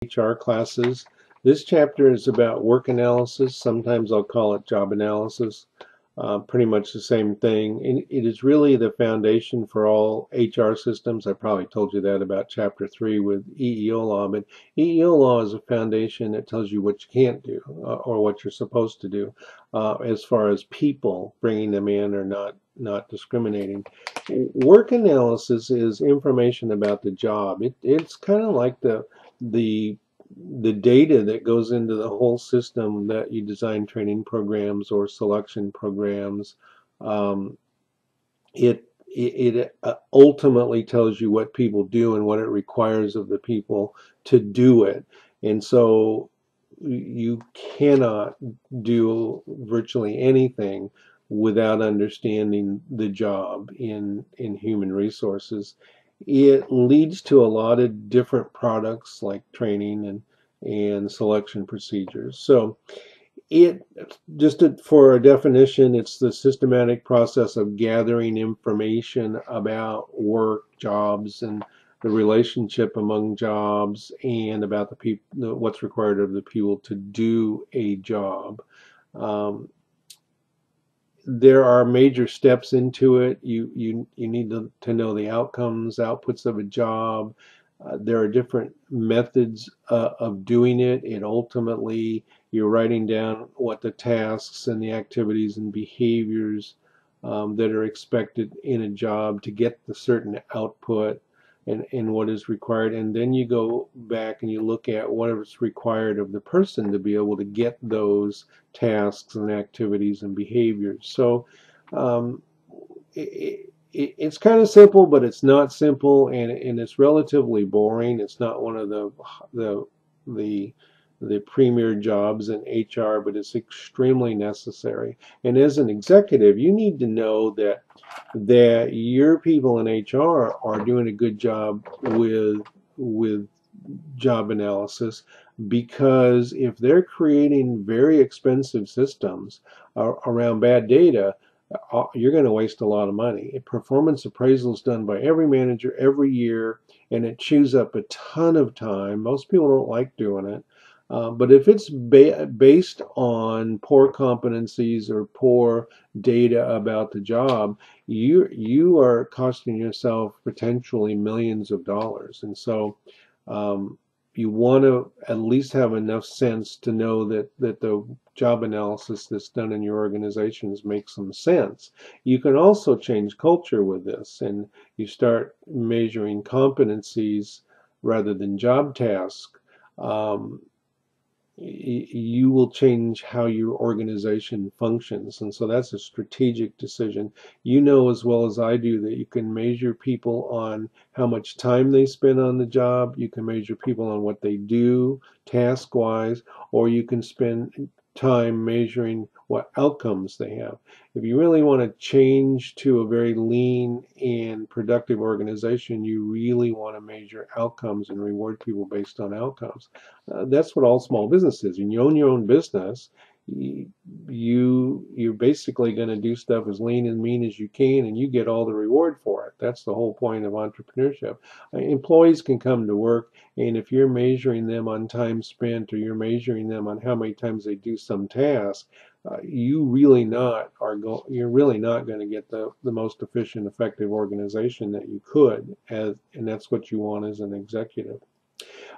HR classes. This chapter is about work analysis. Sometimes I'll call it job analysis. Pretty much the same thing. And it is really the foundation for all HR systems. I probably told you that about chapter 3 with EEO law, but EEO law is a foundation that tells you what you can't do or what you're supposed to do as far as people, bringing them in or not discriminating. Work analysis is information about the job. It's kind of like the the data that goes into the whole system that you design training programs or selection programs. Um, it ultimately tells you what people do and what it requires of the people to do it. And so you cannot do virtually anything without understanding the job in human resources. It leads to a lot of different products like training and selection procedures. So it for a definition, it's the systematic process of gathering information about work, jobs, and the relationship among jobs, and about the people, what's required of the people to do a job. Um, there are major steps into it. You need to know the outcomes, outputs of a job. There are different methods of doing it. And ultimately, you're writing down what the tasks and the activities and behaviors that are expected in a job to get the certain output and what is required. And then you go back and you look at what is required of the person to be able to get those tasks and activities and behaviors. So um, it's kind of simple, but it's not simple, and it's relatively boring. It's not one of the the the premier jobs in HR, but it's extremely necessary. And as an executive, you need to know that your people in HR are doing a good job with job analysis, because if they're creating very expensive systems around bad data, you're going to waste a lot of money. Performance appraisals done by every manager every year, and it chews up a ton of time. Most people don't like doing it. But if it's based on poor competencies or poor data about the job, you are costing yourself potentially millions of dollars. And so um, you want to at least have enough sense to know that the job analysis that's done in your organizations makes some sense. You can also change culture with this, and you start measuring competencies rather than job tasks. Um, you will change how your organization functions. And so that's a strategic decision. You know as well as I do that you can measure people on how much time they spend on the job. You can measure people on what they do task-wise, or you can spend time measuring what outcomes they have. If you really want to change to a very lean and productive organization, you really want to measure outcomes and reward people based on outcomes. That's what all small business is. When you own your own business, you're basically going to do stuff as lean and mean as you can, and you get all the reward for it. That's the whole point of entrepreneurship. Employees can come to work, and if you're measuring them on time spent, or you're measuring them on how many times they do some task, you're really not going to get the most efficient, effective organization that you could, and that's what you want as an executive.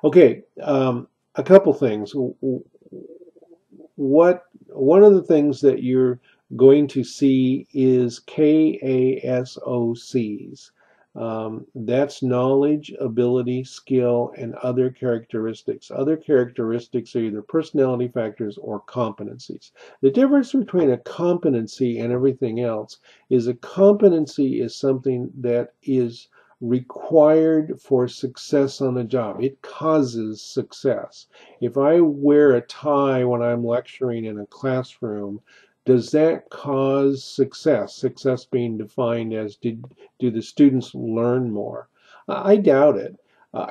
Okay, a couple things. One of the things that you're going to see is KASOCs. That's knowledge, ability, skill, and other characteristics. Other characteristics are either personality factors or competencies. The difference between a competency and everything else is a competency is something that is required for success on a job. It causes success. If I wear a tie when I'm lecturing in a classroom, does that cause success? Success being defined as do the students learn more? I doubt it.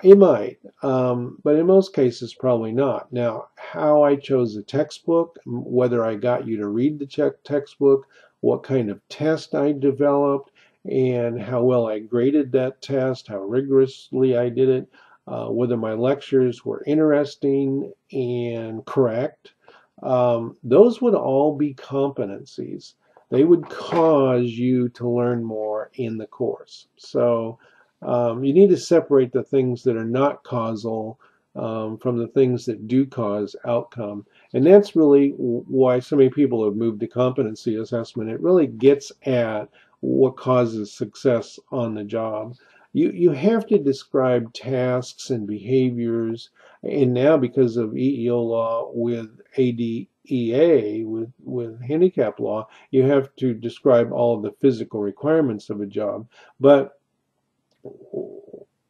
It might, but in most cases, probably not. Now, how I chose a textbook, whether I got you to read the textbook, what kind of test I developed, and how well I graded that test, how rigorously I did it, whether my lectures were interesting and correct. Those would all be competencies. They would cause you to learn more in the course. So you need to separate the things that are not causal from the things that do cause outcome. And that's really why so many people have moved to competency assessment. It really gets at what causes success on the job. You have to describe tasks and behaviors, and now because of EEO law with ADEA, with handicap law, you have to describe all of the physical requirements of a job. But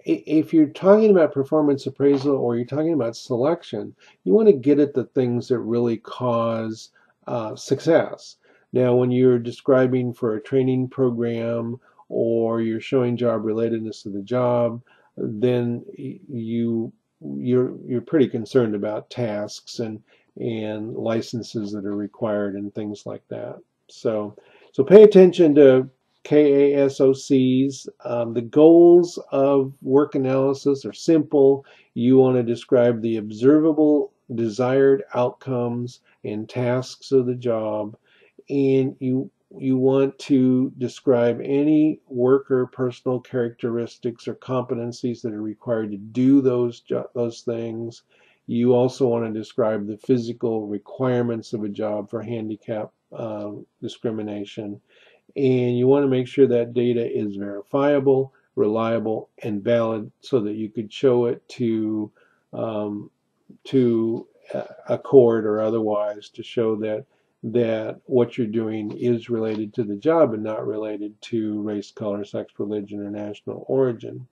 if you're talking about performance appraisal or you're talking about selection, you want to get at the things that really cause success. Now, when you're describing for a training program or you're showing job relatedness to the job, then you're pretty concerned about tasks and licenses that are required and things like that. So pay attention to KASOCs. The goals of work analysis are simple. You want to describe the observable desired outcomes and tasks of the job, and you want to describe any worker personal characteristics or competencies that are required to do those things. You also want to describe the physical requirements of a job for handicap discrimination, and you want to make sure that data is verifiable, reliable, and valid so that you could show it um, to a court or otherwise to show that what you're doing is related to the job and not related to race, color, sex, religion, or national origin.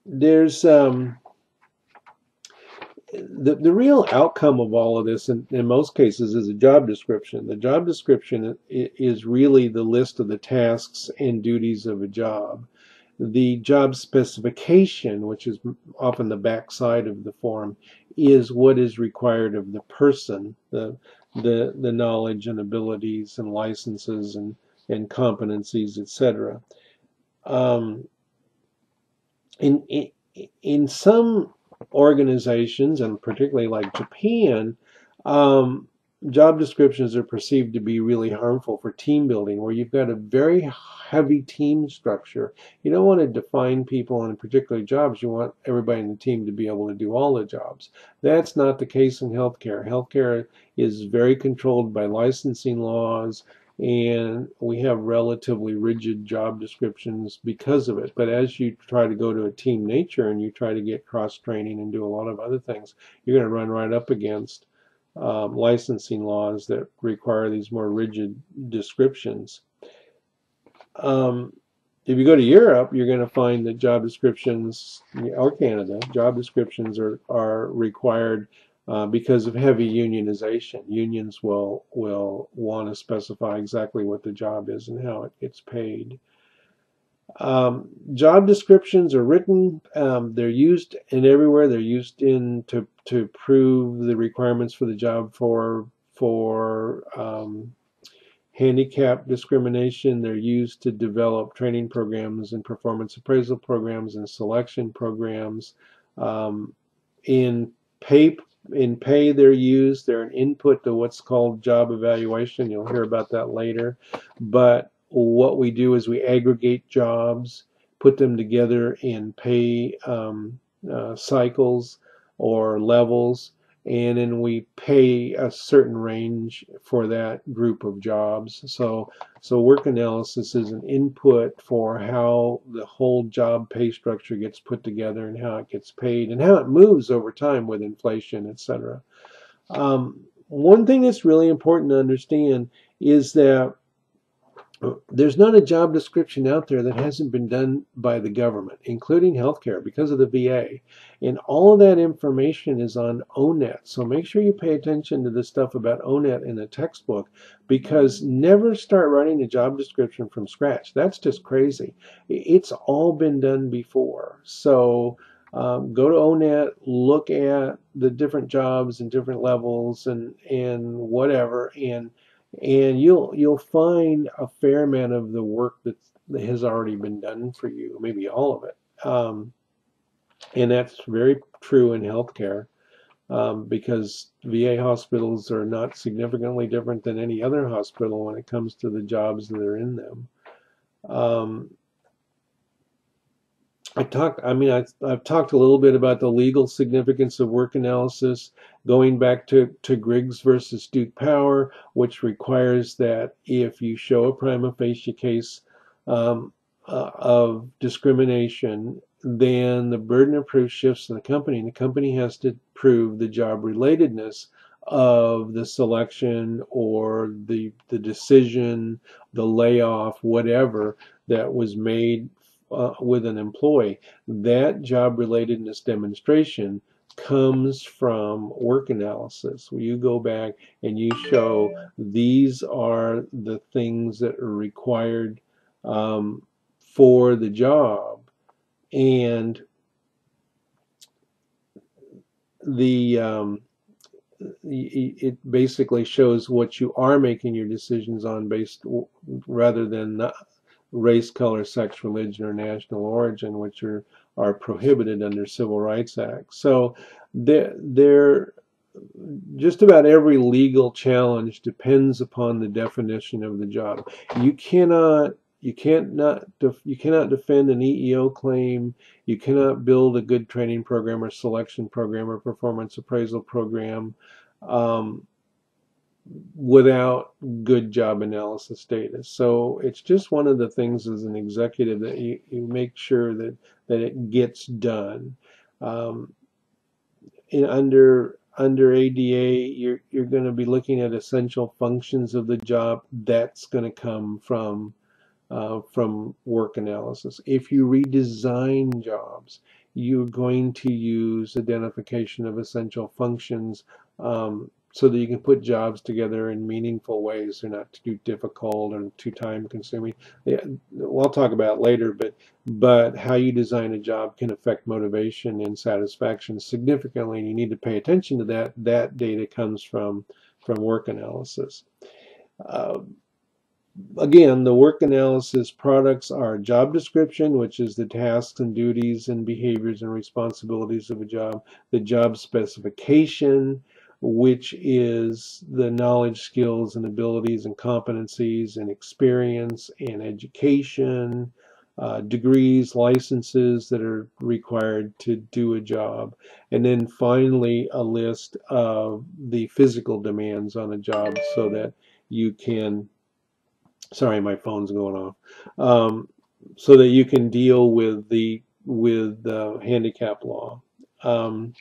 There's the real outcome of all of this in most cases is a job description. The job description is really the list of the tasks and duties of a job. The job specification, which is often the backside of the form, is what is required of the person, the knowledge and abilities and licenses and competencies, etc. Um, in in some organizations, and particularly like Japan, um, job descriptions are perceived to be really harmful for team building, where you've got a very heavy team structure. You don't want to define people on particular jobs. You want everybody in the team to be able to do all the jobs. That's not the case in healthcare. Healthcare is very controlled by licensing laws, and we have relatively rigid job descriptions because of it. But as you try to go to a team nature and you try to get cross training and do a lot of other things, you're going to run right up against licensing laws that require these more rigid descriptions. Um, if you go to Europe, you're going to find that job descriptions, or Canada, job descriptions are required because of heavy unionization. Unions will want to specify exactly what the job is and how it gets paid. Job descriptions are written. They're used in everywhere. They're used to prove the requirements for the job for handicap discrimination. They're used to develop training programs and performance appraisal programs and selection programs. Um, in pay they're used. They're an input to what's called job evaluation. You'll hear about that later. But what we do is we aggregate jobs, put them together in pay cycles or levels, and then we pay a certain range for that group of jobs. So work analysis is an input for how the whole job pay structure gets put together and how it gets paid and how it moves over time with inflation, etc. One thing that's really important to understand is that there's not a job description out there that hasn't been done by the government, including healthcare, because of the VA. And all of that information is on ONET. So make sure you pay attention to the stuff about ONET in the textbook, because never start writing a job description from scratch. That's just crazy. It's all been done before. So go to ONET, look at the different jobs and different levels and whatever, and you'll find a fair amount of the work that has already been done for you, maybe all of it. And that's very true in healthcare, because VA hospitals are not significantly different than any other hospital when it comes to the jobs that are in them. Um, I've talked a little bit about the legal significance of work analysis, going back to Griggs versus Duke Power, which requires that if you show a prima facie case um, of discrimination, then the burden of proof shifts to the company, and the company has to prove the job relatedness of the selection or the decision, the layoff, whatever that was made with an employee. That job relatedness demonstration comes from work analysis, where you go back and you show these are the things that are required for the job, and the it basically shows what you are making your decisions on, based rather than race, color, sex, religion, or national origin, which are prohibited under Civil Rights Act. So there just about every legal challenge depends upon the definition of the job. You cannot you can't not you cannot defend an EEO claim. You cannot build a good training program or selection program or performance appraisal program um, without good job analysis data. So it's just one of the things as an executive that you make sure that it gets done. Um, under ADA, you're going to be looking at essential functions of the job. That's going to come from work analysis. If you redesign jobs, you're going to use identification of essential functions, so that you can put jobs together in meaningful ways. They're not too difficult or too time consuming. Yeah, we'll talk about it later, but how you design a job can affect motivation and satisfaction significantly, and you need to pay attention to that. That data comes from work analysis. Uh, Again, the work analysis products are job description, which is the tasks and duties and behaviors and responsibilities of a job, the job specification, which is the knowledge, skills, and abilities and competencies and experience and education, degrees, licenses that are required to do a job, and then finally a list of the physical demands on a job so that you can, sorry, my phone's going off. So that you can deal with the handicap law. Um,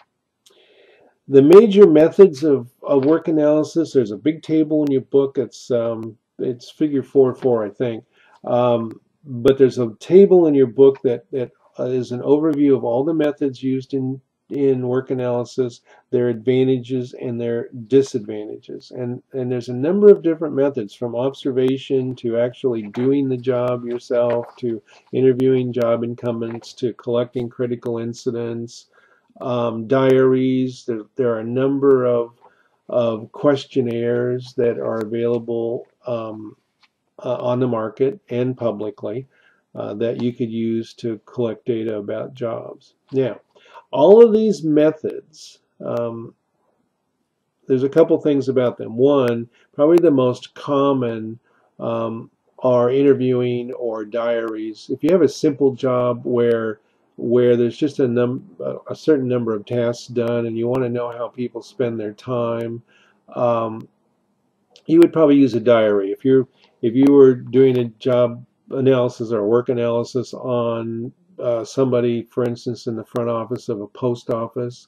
the major methods of work analysis. There's a big table in your book. It's figure 4.4, I think. But there's a table in your book that is an overview of all the methods used in work analysis, their advantages and their disadvantages. And there's a number of different methods, from observation to actually doing the job yourself, to interviewing job incumbents, to collecting critical incidents, diaries. There are a number of questionnaires that are available on the market and publicly that you could use to collect data about jobs. Now, all of these methods, there's a couple things about them. One, probably the most common are interviewing or diaries. If you have a simple job where there's just a certain number of tasks done, and you want to know how people spend their time, um, you would probably use a diary. If you were doing a job analysis or work analysis on somebody, for instance, in the front office of a post office,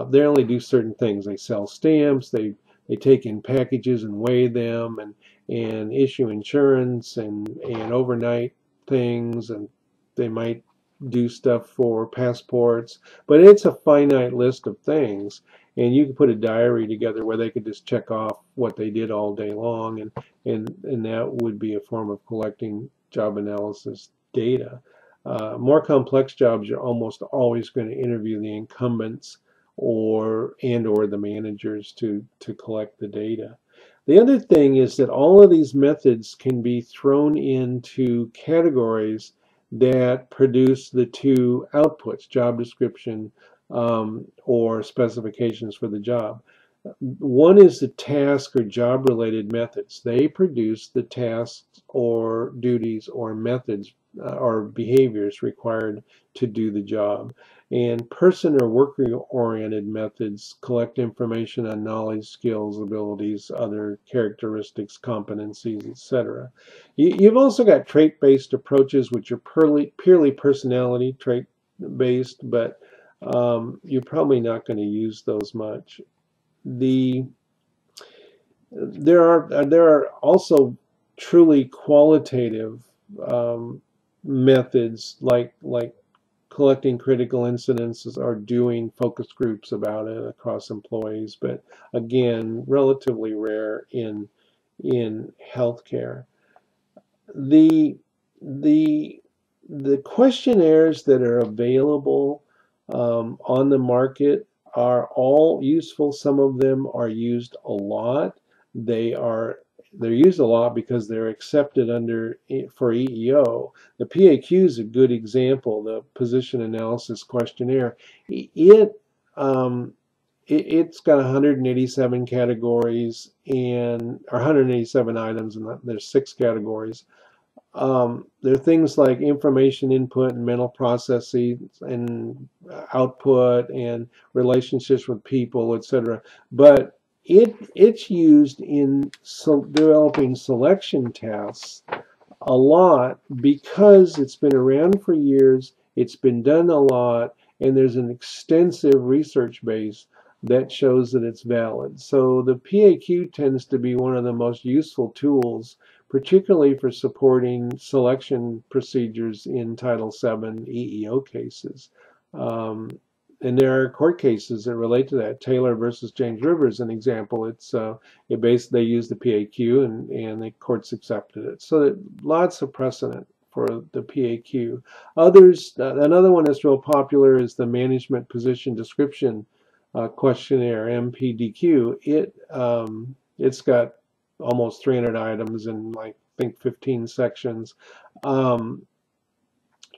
they only do certain things. They sell stamps, they take in packages and weigh them, and issue insurance and overnight things, and they might do stuff for passports, but it's a finite list of things. And you could put a diary together where they could just check off what they did all day long, and that would be a form of collecting job analysis data. More complex jobs, you're almost always going to interview the incumbents or the managers to collect the data. The other thing is that all of these methods can be thrown into categories that produce the two outputs, job description or specifications for the job. One is the task or job related methods. They produce the tasks or duties or methods or behaviors required to do the job. And person or worker oriented methods collect information on knowledge, skills, abilities, other characteristics, competencies, etc. You've also got trait based approaches, which are purely personality trait based, but you're probably not going to use those much. There are also truly qualitative methods like collecting critical incidents or doing focus groups about it across employees, but again, relatively rare in healthcare. The the the questionnaires that are available on the market are all useful. Some of them are used a lot. They're used a lot because they're accepted for EEO. The PAQ is a good example. The Position Analysis Questionnaire. It um, it's got 187 categories or 187 items, and there's 6 categories. There are things like information input and mental processes and output and relationships with people, etc. But it's used in developing selection tasks a lot because it's been around for years, it's been done a lot, and there's an extensive research base that shows that it's valid. So the PAQ tends to be one of the most useful tools, particularly for supporting selection procedures in Title VII EEO cases. Um, and there are court cases that relate to that. Taylor versus James River is an example. They use the PAQ and the courts accepted it. So lots of precedent for the PAQ. Another one that's real popular is the Management Position Description Questionnaire, MPDQ. It's got almost 300 items and I think 15 sections.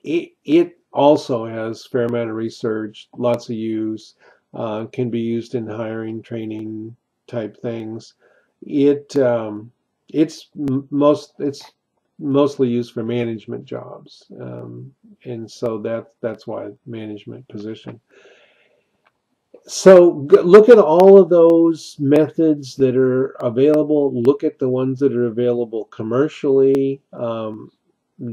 It also has a fair amount of research, lots of use, can be used in hiring, training type things. It it's mostly used for management jobs, and so that's why management position. So look at all of those methods that are available. Look at the ones that are available commercially.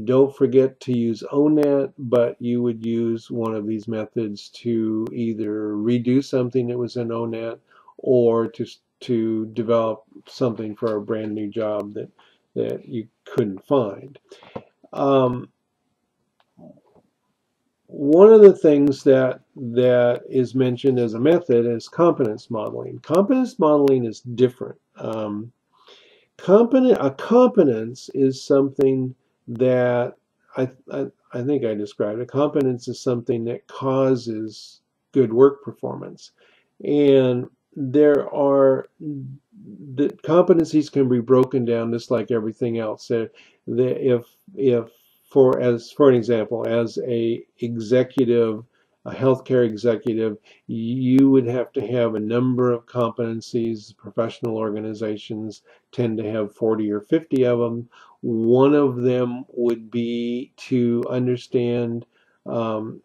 Don't forget to use ONET, but you would use one of these methods to either redo something that was in ONET or to develop something for a brand new job that you couldn't find. One of the things that is mentioned as a method is competence modeling. Competence modeling is different. A competence is something that I think I described. A competence is something that causes good work performance, and the competencies can be broken down just like everything else. If for an example, as a healthcare executive, you would have to have a number of competencies. Professional organizations tend to have 40 or 50 of them. One of them would be to understand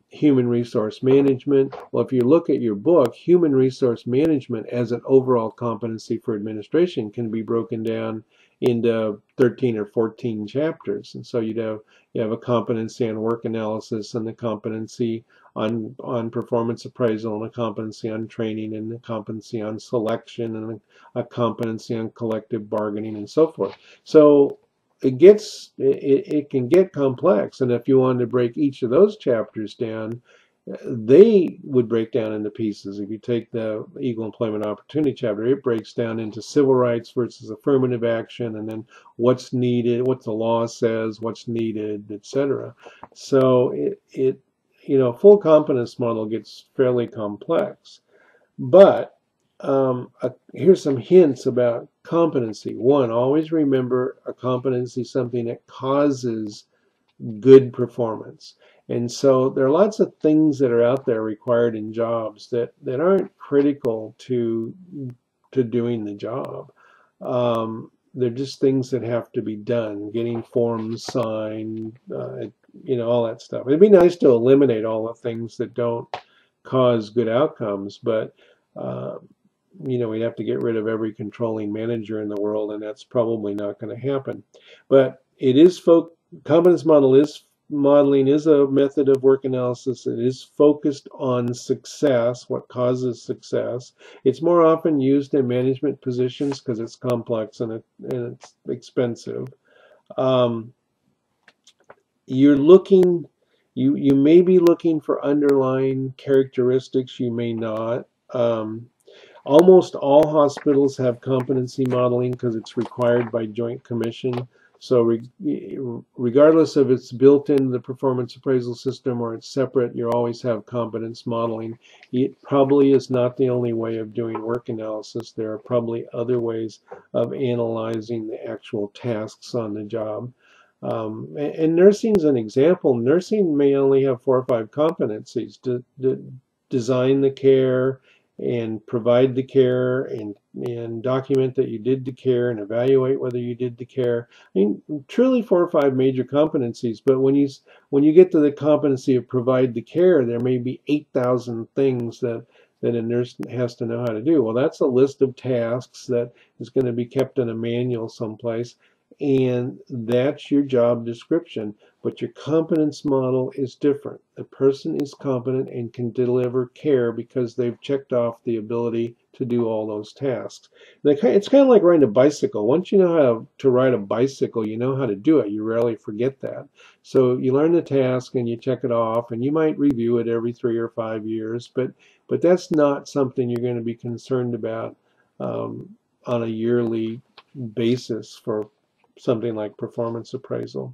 human resource management. Well, if you look at your book, human resource management as an overall competency for administration can be broken down into 13 or 14 chapters. And so you have a competency on work analysis, and a competency on performance appraisal, and a competency on training, and a competency on selection, and a competency on collective bargaining, and so forth. So it can get complex, and if you wanted to break each of those chapters down, they would break down into pieces. If you take the Equal Employment Opportunity chapter, it breaks down into civil rights versus affirmative action, and then what's needed, what the law says, what's needed, etc. So full competence model gets fairly complex. But here's some hints about competency. One, always remember a competency is something that causes good performance. And so there are lots of things that are out there required in jobs that aren't critical to doing the job. They're just things that have to be done, getting forms signed, all that stuff. It'd be nice to eliminate all the things that don't cause good outcomes, but uh, we'd have to get rid of every controlling manager in the world, and that's probably not going to happen. But it is competence modeling is a method of work analysis. It is focused on success, what causes success. It's more often used in management positions because it's complex and it's expensive. Um, you're looking, you may be looking for underlying characteristics, you may not. Almost all hospitals have competency modeling because it's required by Joint Commission. So regardless if it's built into the performance appraisal system or it's separate, you always have competence modeling. It probably is not the only way of doing work analysis. There are probably other ways of analyzing the actual tasks on the job. And nursing is an example. Nursing may only have 4 or 5 competencies to design the care, and provide the care, and document that you did the care, and evaluate whether you did the care. I mean, truly 4 or 5 major competencies, but when you get to the competency of provide the care, there may be 8,000 things that a nurse has to know how to do. Well, that's a list of tasks that is going to be kept in a manual someplace, and that's your job description. But your competence model is different. The person is competent and can deliver care because they've checked off the ability to do all those tasks. It's kind of like riding a bicycle. Once you know how to ride a bicycle, you know how to do it. You rarely forget that. So you learn the task and you check it off, and you might review it every 3 or 5 years, but that's not something you're going to be concerned about on a yearly basis for something like performance appraisal.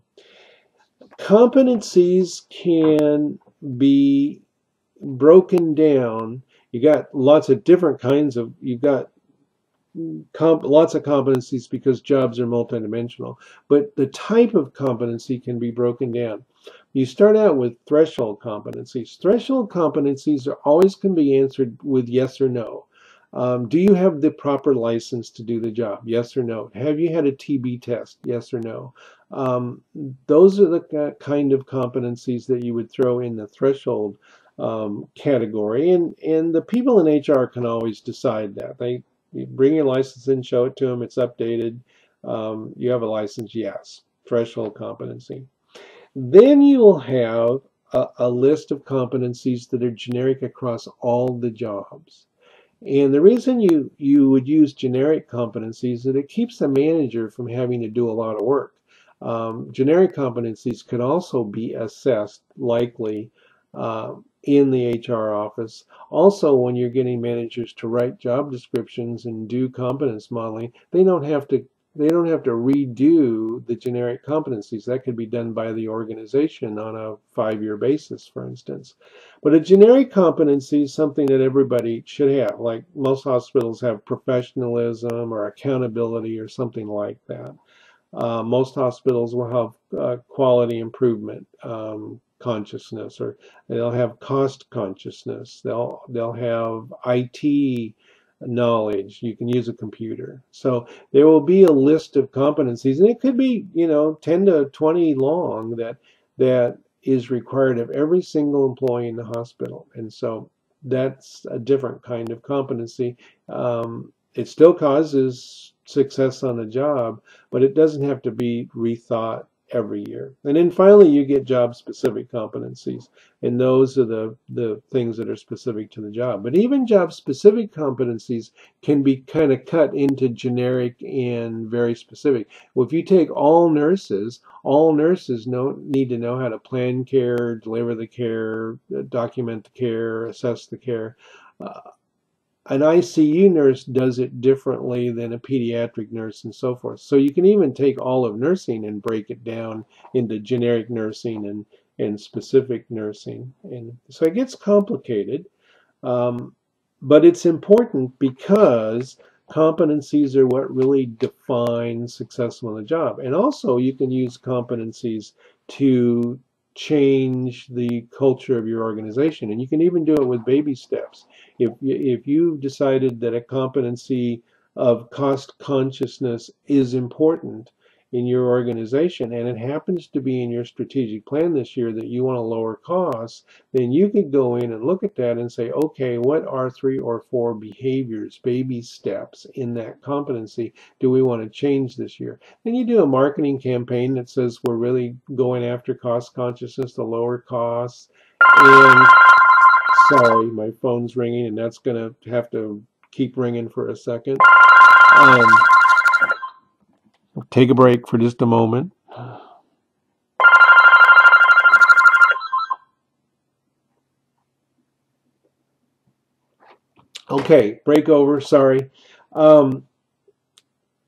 Competencies can be broken down. You got lots of different kinds of, you've got lots of competencies because jobs are multidimensional, but the type of competency can be broken down. You start out with threshold competencies. Threshold competencies are always can be answered with yes or no. Do you have the proper license to do the job? Yes or no. Have you had a TB test? Yes or no. Those are the kind of competencies that you would throw in the threshold category, and the people in HR can always decide that. You bring your license in, show it to them, it's updated. You have a license, yes. Threshold competency. Then you will have a list of competencies that are generic across all the jobs. And the reason you would use generic competencies is that it keeps the manager from having to do a lot of work. Generic competencies could also be assessed likely in the HR office. Also, when you're getting managers to write job descriptions and do competence modeling, they don't have to redo the generic competencies. That could be done by the organization on a 5-year basis, for instance. But a generic competency is something that everybody should have. Like most hospitals have professionalism or accountability or something like that. Most hospitals will have quality improvement consciousness, or they'll have cost consciousness. They'll have IT knowledge. You can use a computer. So there will be a list of competencies, and it could be 10 to 20 long that is required of every single employee in the hospital. And so that's a different kind of competency. It still causes success on the job, but it doesn't have to be rethought every year. And then finally, you get job-specific competencies, and those are the things that are specific to the job. But even job-specific competencies can be kind of cut into generic and very specific. Well, if you take all nurses need to know how to plan care, deliver the care, document the care, assess the care. An ICU nurse does it differently than a pediatric nurse, and so forth. So you can even take all of nursing and break it down into generic nursing and specific nursing. And so it gets complicated, but it's important because competencies are what really define success on the job. And also you can use competencies to change the culture of your organization. And you can even do it with baby steps. If you've decided that a competency of cost consciousness is important in your organization, and it happens to be in your strategic plan this year that you want to lower costs, then you could go in and look at that and say, okay, what are 3 or 4 behaviors, baby steps in that competency do we want to change this year? Then you do a marketing campaign that says we're really going after cost consciousness to lower costs. And sorry, my phone's ringing, and that's going to have to keep ringing for a second. Take a break for just a moment. Okay, break over. Sorry.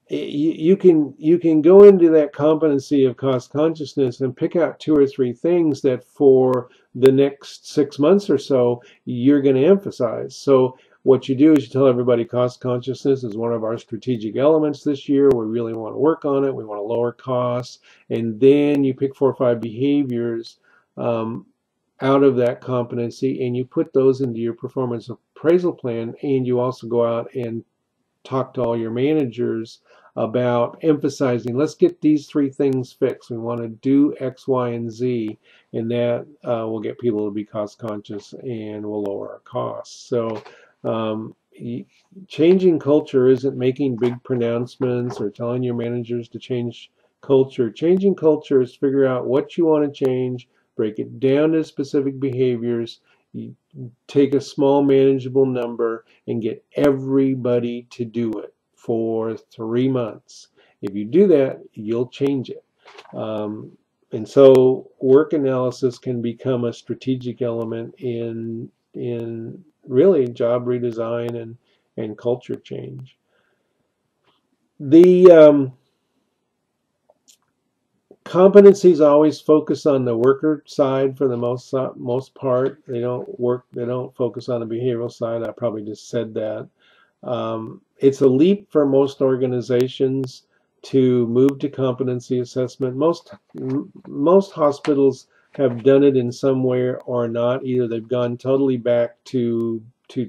You can go into that competency of cost consciousness and pick out 2 or 3 things that for the next 6 months or so you're going to emphasize. So what you do is you tell everybody cost consciousness is one of our strategic elements this year. We really want to work on it. We want to lower costs. And then you pick 4 or 5 behaviors out of that competency, and you put those into your performance appraisal plan. And you also go out and talk to all your managers about emphasizing, let's get these 3 things fixed. We want to do X, Y, and Z, and that will get people to be cost conscious and will lower our costs. So changing culture isn't making big pronouncements or telling your managers to change culture. Changing culture is figure out what you want to change, break it down to specific behaviors, you take a small manageable number and get everybody to do it for 3 months. If you do that, you'll change it. And so work analysis can become a strategic element in really job redesign and culture change. The competencies always focus on the worker side for the most part. They don't focus on the behavioral side. I probably just said that. It's a leap for most organizations to move to competency assessment. Most hospitals have done it in some way or not. Either they've gone totally back to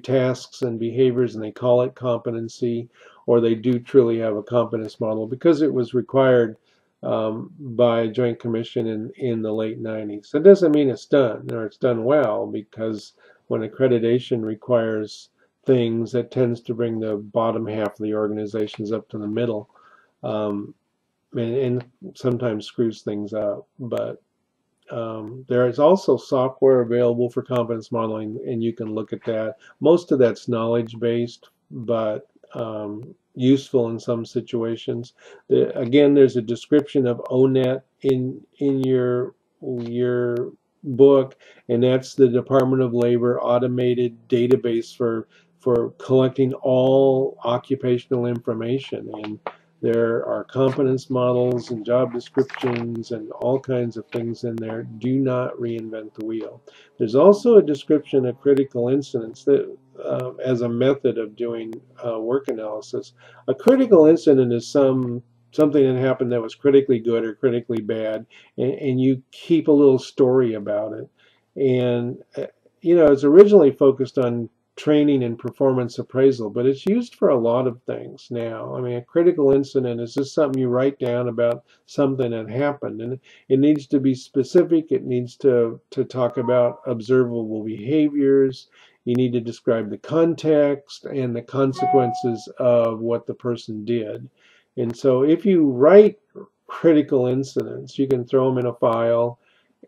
tasks and behaviors and they call it competency, or they do truly have a competence model because it was required by Joint Commission in the late 90s. That doesn't mean it's done or it's done well, because when accreditation requires things, that tends to bring the bottom half of the organizations up to the middle, and sometimes screws things up. But there is also software available for competence modeling, and you can look at that. Most of that's knowledge-based, but useful in some situations. Again, there's a description of ONET in your book, and that's the Department of Labor automated database for collecting all occupational information. And there are competence models and job descriptions and all kinds of things in there. Do not reinvent the wheel. There's also a description of critical incidents that as a method of doing work analysis. A critical incident is something that happened that was critically good or critically bad, and you keep a little story about it. And it's originally focused on training and performance appraisal, but it's used for a lot of things now. I mean, a critical incident is just something you write down about something that happened, and it needs to be specific. It needs to talk about observable behaviors. You need to describe the context and the consequences of what the person did. And so if you write critical incidents, you can throw them in a file,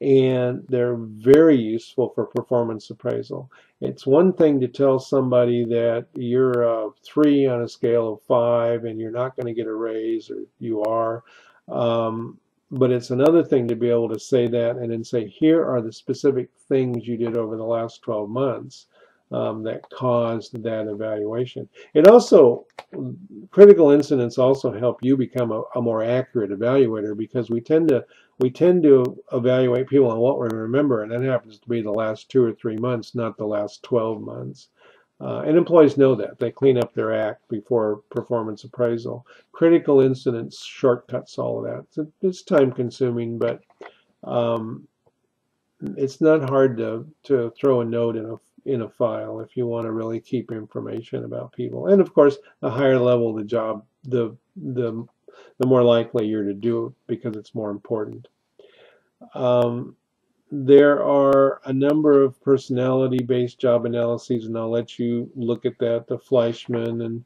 and they're very useful for performance appraisal. It's one thing to tell somebody that you're a 3 on a scale of 5 and you're not going to get a raise, or you are. But it's another thing to be able to say that and then say, here are the specific things you did over the last 12 months that caused that evaluation. It also, critical incidents also help you become a more accurate evaluator, because we tend to evaluate people on what we remember, and that happens to be the last 2 or 3 months, not the last 12 months. And employees know that. They clean up their act before performance appraisal. Critical incidents shortcuts all of that. It's time consuming, but Um, it's not hard to throw a note in a file if you want to really keep information about people. And of course, the higher level the job, the more likely you're to do it because it's more important. Um, there are a number of personality-based job analyses, and I'll let you look at that, the Fleischman and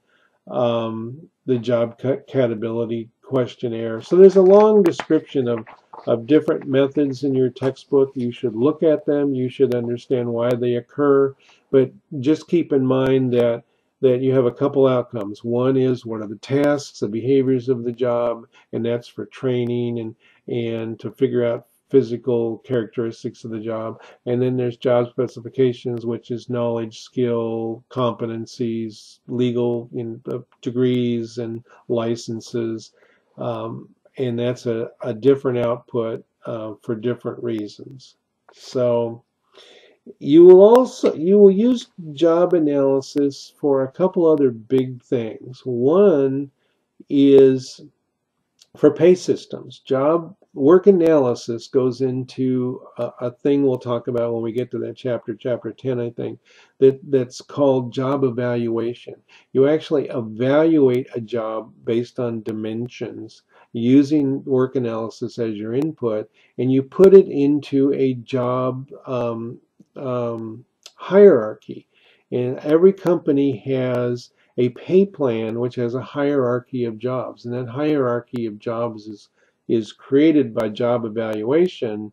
the job catability questionnaire. So there's a long description of different methods in your textbook. You should look at them. You should understand why they occur. But just keep in mind that you have a couple outcomes. One is what are the tasks, the behaviors of the job, and that's for training and to figure out physical characteristics of the job. And then there's job specifications, which is knowledge, skill, competencies, legal degrees and licenses. And that's a different output for different reasons. So you will use job analysis for a couple other big things. One is for pay systems. Job work analysis goes into a thing we'll talk about when we get to that chapter 10, I think, that's called job evaluation. You actually evaluate a job based on dimensions using work analysis as your input, and you put it into a job hierarchy. And every company has a pay plan which has a hierarchy of jobs, and that hierarchy of jobs is created by job evaluation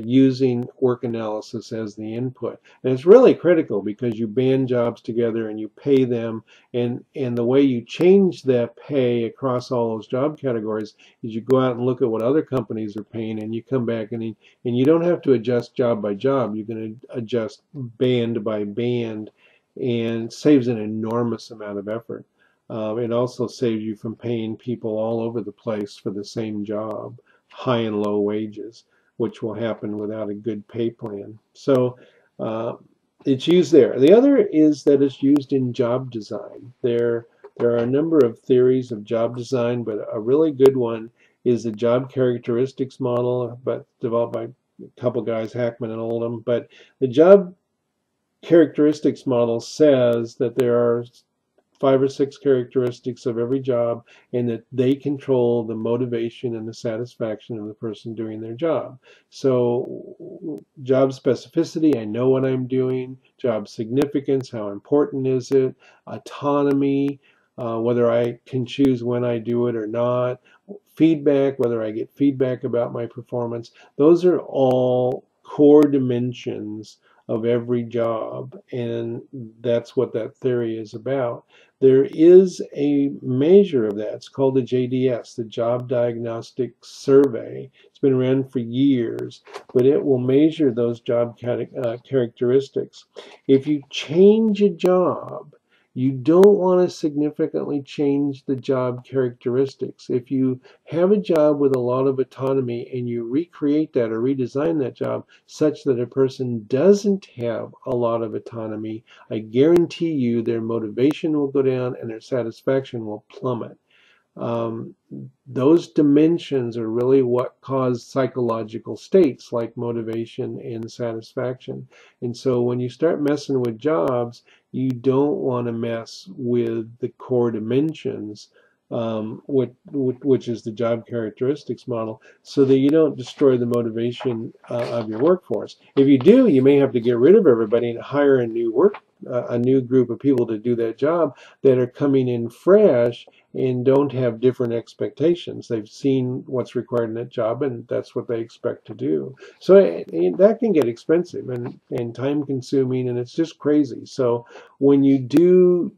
using work analysis as the input. And it's really critical because you band jobs together and you pay them, and the way you change that pay across all those job categories is you go out and look at what other companies are paying, and you come back and you don't have to adjust job by job. You can adjust band by band, and saves an enormous amount of effort. It also saves you from paying people all over the place for the same job, high and low wages, which will happen without a good pay plan. So it's used there. The other is that it's used in job design. There are a number of theories of job design, but a really good one is the job characteristics model, but developed by a couple guys, Hackman and Oldham. But the job characteristics model says that there are 5 or 6 characteristics of every job, and that they control the motivation and the satisfaction of the person doing their job. So job specificity, I know what I'm doing. Job significance, how important is it? Autonomy, whether I can choose when I do it or not. Feedback, whether I get feedback about my performance. Those are all core dimensions of every job, and that's what that theory is about. There is a measure of that. It's called the JDS, the Job Diagnostic Survey. It's been around for years, but it will measure those job characteristics. If you change a job, you don't want to significantly change the job characteristics. If you have a job with a lot of autonomy and you recreate that or redesign that job such that a person doesn't have a lot of autonomy, I guarantee you their motivation will go down and their satisfaction will plummet. Those dimensions are really what cause psychological states like motivation and satisfaction. And so when you start messing with jobs, you don't want to mess with the core dimensions, which is the job characteristics model, so that you don't destroy the motivation of your workforce. If you do, you may have to get rid of everybody and hire a new group of people to do that job that are coming in fresh and don't have different expectations. They've seen what's required in that job, and that's what they expect to do. So that can get expensive and time consuming, and it's just crazy. So when you do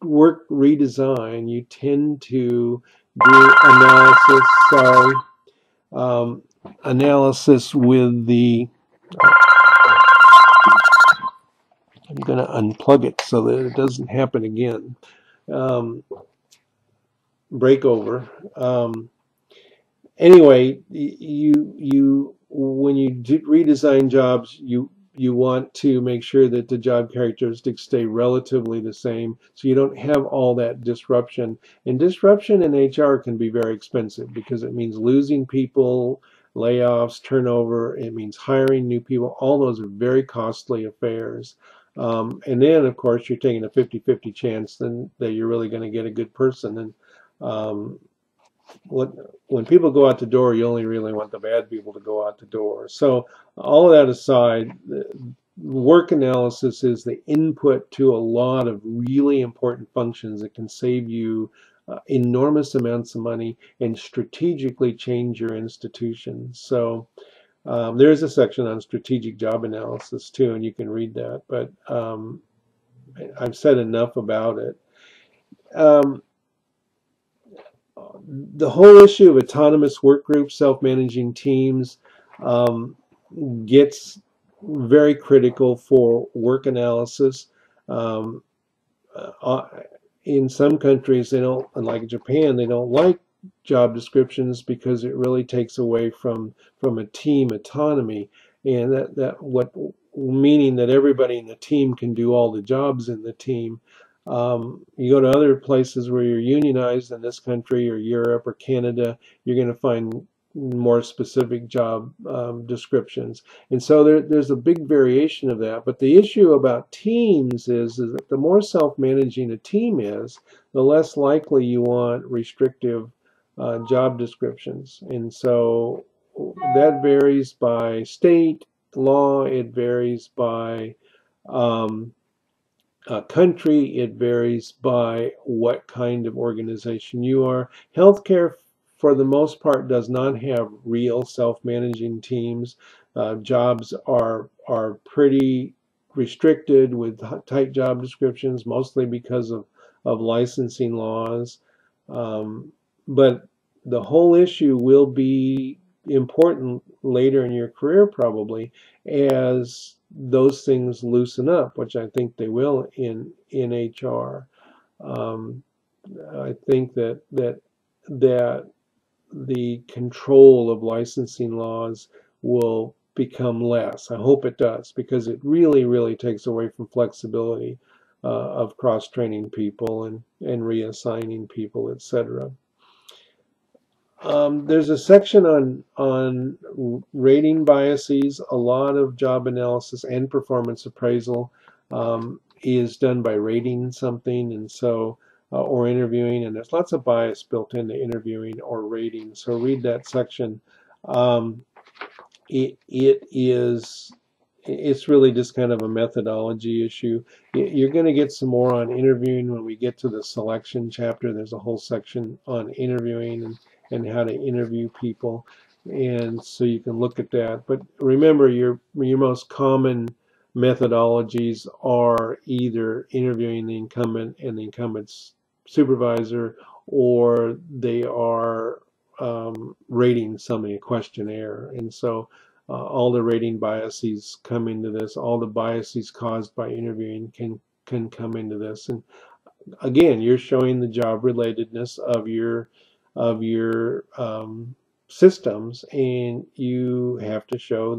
work redesign, you tend to do analysis with the I'm going to unplug it so that it doesn't happen again. Breakover. Anyway, when you redesign jobs, you want to make sure that the job characteristics stay relatively the same, so you don't have all that disruption. And disruption in HR can be very expensive because it means losing people, layoffs, turnover. It means hiring new people. All those are very costly affairs. And then, of course, you're taking a 50-50 chance then that you're really going to get a good person. And um, when people go out the door, you only really want the bad people to go out the door. So all of that aside, work analysis is the input to a lot of really important functions that can save you enormous amounts of money and strategically change your institution. So there's a section on strategic job analysis too, and you can read that. But I've said enough about it. Um, the whole issue of autonomous work groups, self-managing teams, um, gets very critical for work analysis. Um, uh, in some countries, they don't, like Japan, they don't like job descriptions because it really takes away from a team autonomy, and that what meaning that everybody in the team can do all the jobs in the team. You go to other places where you're unionized in this country or Europe or Canada, you're going to find more specific job descriptions. And so there's a big variation of that. But the issue about teams is that the more self-managing a team is, the less likely you want restrictive job descriptions. And so that varies by state law, it varies by country, it varies by what kind of organization you are. Healthcare, for the most part, does not have real self-managing teams. Jobs are pretty restricted with tight job descriptions, mostly because of licensing laws. But the whole issue will be important later in your career, probably, as those things loosen up, which I think they will in HR. Um, I think that the control of licensing laws will become less. I hope it does, because it really takes away from flexibility of cross-training people and reassigning people, etc. There's a section on rating biases. A lot of job analysis and performance appraisal is done by rating something, and so or interviewing, and there's lots of bias built into interviewing or rating. So read that section. Um, it's really just kind of a methodology issue. You're going to get some more on interviewing when we get to the selection chapter. There's a whole section on interviewing and how to interview people, and so you can look at that. But remember, your most common methodologies are either interviewing the incumbent and the incumbent's supervisor, or they are rating somebody, a questionnaire. And so all the rating biases come into this. All the biases caused by interviewing can come into this. And again, you're showing the job relatedness of your systems, and you have to show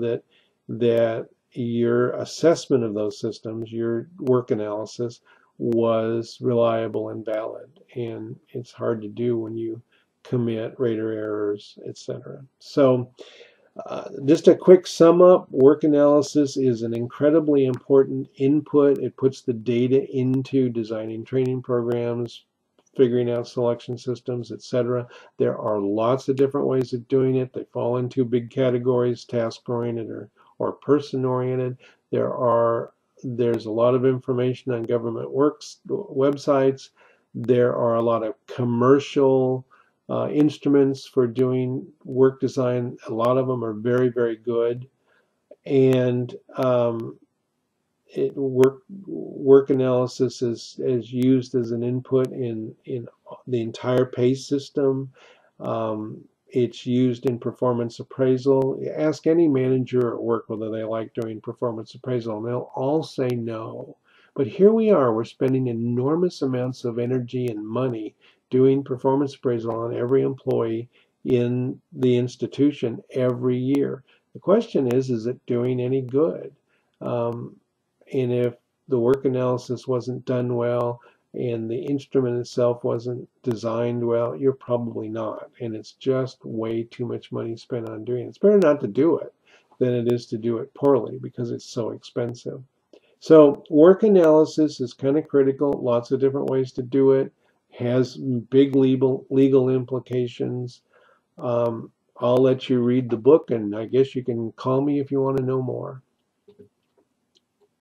that your assessment of those systems, your work analysis, was reliable and valid. And it's hard to do when you commit rater errors, etc. So just a quick sum up, work analysis is an incredibly important input. It puts the data into designing training programs, figuring out selection systems, etc. There are lots of different ways of doing it. They fall into big categories, task-oriented or person-oriented. There's a lot of information on government works websites. There are a lot of commercial instruments for doing work design. A lot of them are very good, and work analysis is used as an input in the entire pay system. It's used in performance appraisal. Ask any manager at work whether they like doing performance appraisal, and they'll all say no. But here we are, we're spending enormous amounts of energy and money doing performance appraisal on every employee in the institution every year. The question is it doing any good? And if the work analysis wasn't done well, and the instrument itself wasn't designed well, you're probably not. And it's just way too much money spent on doing it. It's better not to do it than it is to do it poorly because it's so expensive. So work analysis is kind of critical. Lots of different ways to do it. Has big legal implications. I'll let you read the book, and I guess you can call me if you want to know more.